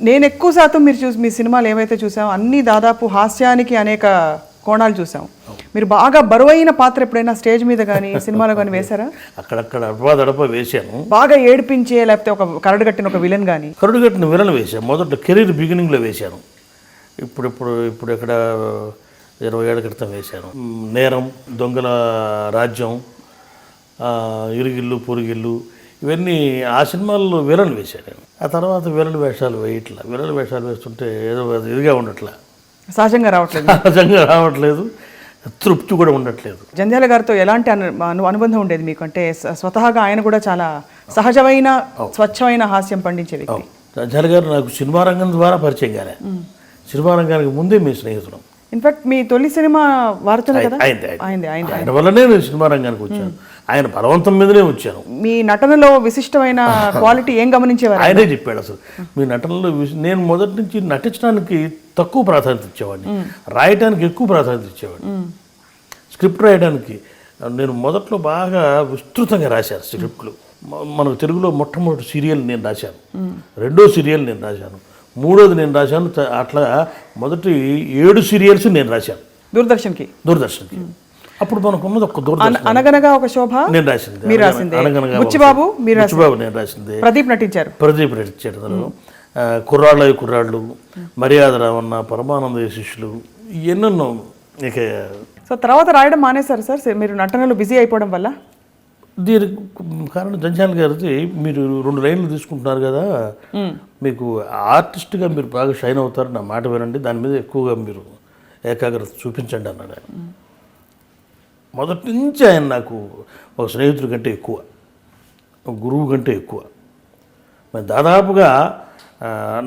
నేను ఎక్కువ శాతం మీరు మీ సినిమాలు ఏవైతే చూసామో అన్నీ దాదాపు హాస్యానికి అనేక కోణాలు చూసాం. మీరు బాగా బరువైన పాత్ర ఎప్పుడైనా స్టేజ్ మీద కానీ సినిమాలో కానీ వేశారా? అక్కడక్కడ అడప వేశాను. బాగా ఏడిపించే లేకపోతే ఒక కరడు కట్టిన ఒక విలన్ కానీ? కరడు కట్టిన విలన్ వేశాను. మొదట కెరీర్ బిగినింగ్లో వేశాను. ఇప్పుడు ఇక్కడ 20 ఏళ్ల క్రితం వేశాను. నేరం, దొంగల రాజ్యం, ఇరుగిల్లు, పొరుగిల్లు, ఇవన్నీ ఆ సినిమాల్లో విలన్ వేశాను. ఆ తర్వాత విలన్ వేషాలు వేయట్లా. విలన్ వేషాలు వేస్తుంటే ఏదో ఇదిగా ఉండట్లా, సహజంగా రావట్లేదు, తృప్తి కూడా ఉండట్లేదు. జంధ్యాల గారితో ఎలాంటి అనుబంధం ఉండేది మీకు? అంటే స్వతహాగా ఆయన కూడా చాలా సహజమైన స్వచ్ఛమైన హాస్యం పండించే వ్యక్తి. జంధ్యాల గారు నాకు సినిమా రంగం ద్వారా పరిచయం కాలే. సినిమా రంగానికి ముందే మీ స్నేహితులం. ఇన్ఫాక్ట్ మీ తొలి సినిమా వార్తనే కదా? ఆయన వల్లనే నేను సినిమా రంగానికి వచ్చాను. ఆయన బలవంతం మీదనే వచ్చాను. మీ నటనలో విశిష్టమైన క్వాలిటీ ఏం గమనించేవారు? ఆయనే చెప్పాడు. అసలు మీ నటనలో నేను మొదటి నుంచి నటించడానికి తక్కువ ప్రాధాన్యత ఇచ్చేవాడిని, రాయడానికి ఎక్కువ ప్రాధాన్యత ఇచ్చేవాడిని. స్క్రిప్ట్ రాయడానికి నేను మొదట్లో బాగా విస్తృతంగా రాశాను స్క్రిప్ట్లు. మనకు తెలుగులో మొట్టమొదటి సీరియల్ నేను రాశాను, రెండో సీరియల్ నేను రాశాను, మూడోది నేను రాశాను. అట్లా మొదటి 7 సీరియల్స్ నేను రాశాను దూరదర్శన్కి. అప్పుడు మనకు ఉన్నది ఒక దూరదర్శన్. అనగనగా ఒక శోభ నేను రాసింది, మీరు రాసింది. బుచ్చిబాబు నేను రాసింది. ప్రదీప్ నటించారు. కుర్రాళ్ళు, మర్యాద రావన్న, పరమానంద శిష్యులు, ఎన్నెన్నో. ఇక సో తర్వాత రాయడం మానేశారు సార్ మీరు నటనలో బిజీ అయిపోవడం వల్ల? దీనికి కారణం జంధ్యాల గారిది, మీరు 2 లైన్లు తీసుకుంటున్నారు కదా, మీకు ఆర్టిస్ట్గా మీరు బాగా షైన్ అవుతారు, నా మాట వినండి, దాని మీద ఎక్కువగా మీరు ఏకాగ్రత చూపించండి అన్నాడు ఆయన. మొదటి నుంచి ఆయన నాకు ఒక స్నేహితుడి కంటే ఎక్కువ, ఒక గురువు కంటే ఎక్కువ. మరి దాదాపుగా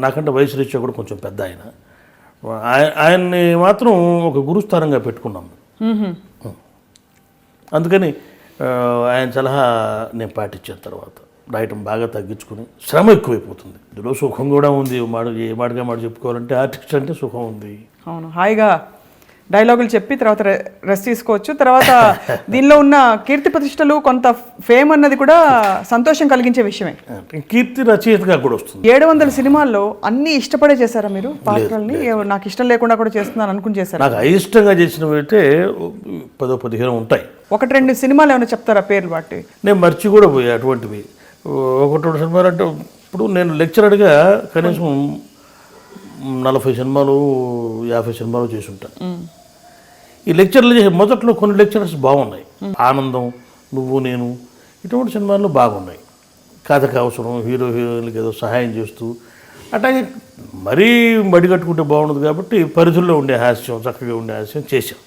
నాకంటే వయసు రీత్యా కూడా కొంచెం పెద్ద ఆయన. ఆయన్ని మాత్రం ఒక గురుస్థానంగా పెట్టుకున్నాము. అందుకని ఆయన సలహా నేను పాటించిన తర్వాత రాయటం బాగా తగ్గించుకుని, శ్రమ ఎక్కువైపోతుంది. ఇందులో సుఖం కూడా ఉంది. ఏ మాటగా మాట చెప్పుకోవాలంటే ఆర్టిస్ట్ అంటే సుఖం ఉంది. అవును, హాయిగా డైలాగులు చెప్పి తర్వాత రెస్ట్ తీసుకోవచ్చు. తర్వాత దీనిలో ఉన్న కీర్తి ప్రతిష్టలు, కొంత ఫేమ్ అన్నది కూడా సంతోషం కలిగించే విషయమే. కీర్తి రచయితగా కూడా వస్తుంది. 700 సినిమాల్లో అన్ని ఇష్టపడే చేశారా మీరు పాత్రల్ని? నాకు ఇష్టం లేకుండా కూడా చేస్తున్నాను అనుకుని చేశారు? నాకు అయిష్టంగా చేసినవి అయితే 10-15 ఉంటాయి. 1-2 సినిమాలు ఏమైనా చెప్తారా పేర్లు? వాటి నేను మర్చి కూడా పోయా అటువంటివి. 1-2 సినిమాలు అంటే ఇప్పుడు నేను లెక్చరర్గా కనీసం 40 సినిమాలు 50 సినిమాలు చేసి ఉంటాను. ఈ లెక్చర్లు చేసే మొదట్లో కొన్ని లెక్చరర్స్ బాగున్నాయి. ఆనందం, నువ్వు నేను, ఇటువంటి సినిమాల్లో బాగున్నాయి. కథకు అవసరం, హీరోయిన్లకి ఏదో సహాయం చేస్తూ అట్లాగే మరీ మడిగట్టుకుంటే బాగుండదు కాబట్టి పరిధుల్లో ఉండే హాస్యం, చక్కగా ఉండే హాస్యం చేశాం.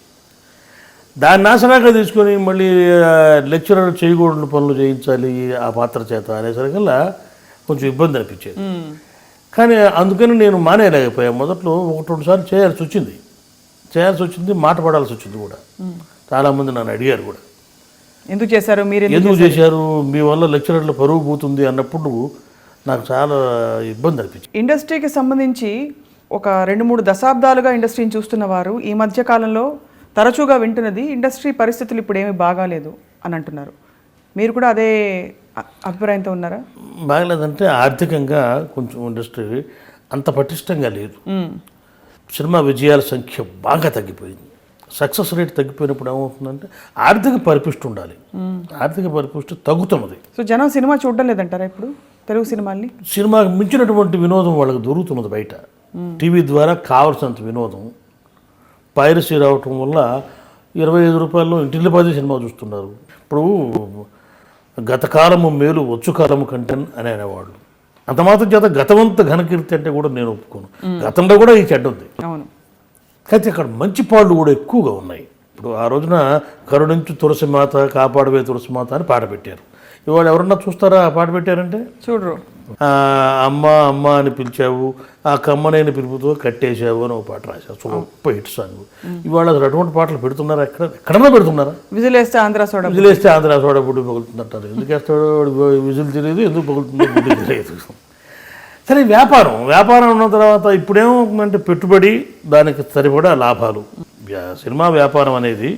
దాన్ని నాశనాగా తీసుకొని మళ్ళీ లెక్చరర్ చేయకూడని పనులు చేయించాలి ఆ పాత్ర చేత అనేసరికల్లా కొంచెం ఇబ్బంది అనిపించేది. కానీ అందుకని నేను మానేయలేకపోయాను. మొదట్లో 1-2 సార్లు చేయాల్సి వచ్చింది, మాట పడాల్సి వచ్చింది కూడా. చాలామంది నన్ను అడిగారు కూడా, ఎందుకు చేశారు మీరు, ఎందుకు చేశారు, మీ వల్ల లెక్చరర్లు పరువు పోతుంది అన్నప్పుడు నాకు చాలా ఇబ్బంది అనిపించింది. ఇండస్ట్రీకి సంబంధించి ఒక 2-3 దశాబ్దాలుగా ఇండస్ట్రీని చూస్తున్న వారు ఈ మధ్య కాలంలో తరచుగా వింటున్నది, ఇండస్ట్రీ పరిస్థితులు ఇప్పుడు ఏమీ బాగాలేదు అని అంటున్నారు. మీరు కూడా అదే అభిప్రాయంతో ఉన్నారా? బాగలేదంటే ఆర్థికంగా కొంచెం ఇండస్ట్రీ అంత పటిష్టంగా లేదు. సినిమా విజయాల సంఖ్య బాగా తగ్గిపోయింది. సక్సెస్ రేట్ తగ్గిపోయినప్పుడు ఏమవుతుందంటే ఆర్థిక పరిపుష్టి ఉండాలి. ఆర్థిక పరిపుష్టి తగ్గుతున్నది. సో జనం సినిమా చూడడం లేదంటారా ఇప్పుడు తెలుగు సినిమాల్ని? సినిమాకి మించినటువంటి వినోదం వాళ్ళకి దొరుకుతున్నది బయట. టీవీ ద్వారా కావాల్సినంత వినోదం. పైరసీ రావటం వల్ల 25 రూపాయల్లో ఇంటిల్లి 10 సినిమా చూస్తున్నారు. ఇప్పుడు గతకాలము మేలు వచ్చు కాలము కంటే అని అనేవాళ్ళు. అంత మాత్రం చేత గతవంత ఘనకీర్తి అంటే కూడా నేను ఒప్పుకోను. గతంలో కూడా ఈ చెడ్డ ఉంది. అయితే అక్కడ మంచి పాళ్ళు కూడా ఎక్కువగా ఉన్నాయి. ఇప్పుడు ఆ రోజున కరుణించు తులసి మాత, కాపాడవే తులసి మాత అని పాట పెట్టారు. ఇవాళ ఎవరన్నా చూస్తారా ఆ పాట పెట్టారంటే? చూడరు. అమ్మ అమ్మ అని పిలిచావు, ఆ కమ్మనైన పిలుపుతో కట్టేశావు అని ఒక పాట రాశారు. గొప్ప హిట్ సాంగ్. ఇవాళ అసలు అటువంటి పాటలు పెడుతున్నారా? ఎక్కడన్నా పెడుతున్నారా? విజిలేస్తే ఆంధ్ర సోడా బుడ్డి పగులుతుందంటారు. ఎందుకు వేస్తాడు? విజిల్ తెలియదు, ఎందుకు పగులుతుందో బుడ్డి తెలియదు. సరే, వ్యాపారం ఉన్న తర్వాత ఇప్పుడేమవుతుందంటే పెట్టుబడి, దానికి సరిపడా లాభాలు. సినిమా వ్యాపారం అనేది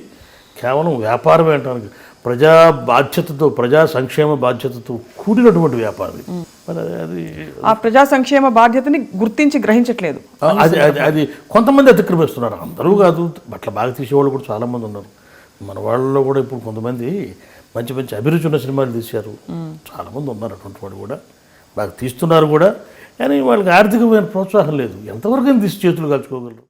కేవలం వ్యాపారం ఏంటానికి ప్రజా బాధ్యతతో, ప్రజా సంక్షేమ బాధ్యతతో కూడినటువంటి వ్యాపారం. మరి అది ఆ ప్రజా సంక్షేమ బాధ్యతని గుర్తించి గ్రహించట్లేదు. అది అది అది కొంతమంది అతిక్రమిస్తున్నారు, అందరూ కాదు. బట్టలు బాగా తీసేవాళ్ళు కూడా చాలామంది ఉన్నారు. మన వాళ్ళలో కూడా ఇప్పుడు కొంతమంది మంచి మంచి అభిరుచి ఉన్న సినిమాలు తీశారు, చాలామంది ఉన్నారు. అటువంటి వాళ్ళు కూడా బాగా తీస్తున్నారు కూడా, కానీ వాళ్ళకి ఆర్థికమైన ప్రోత్సాహం లేదు. ఎంతవరకు తీసి చేతులు కాల్చుకోగలరు?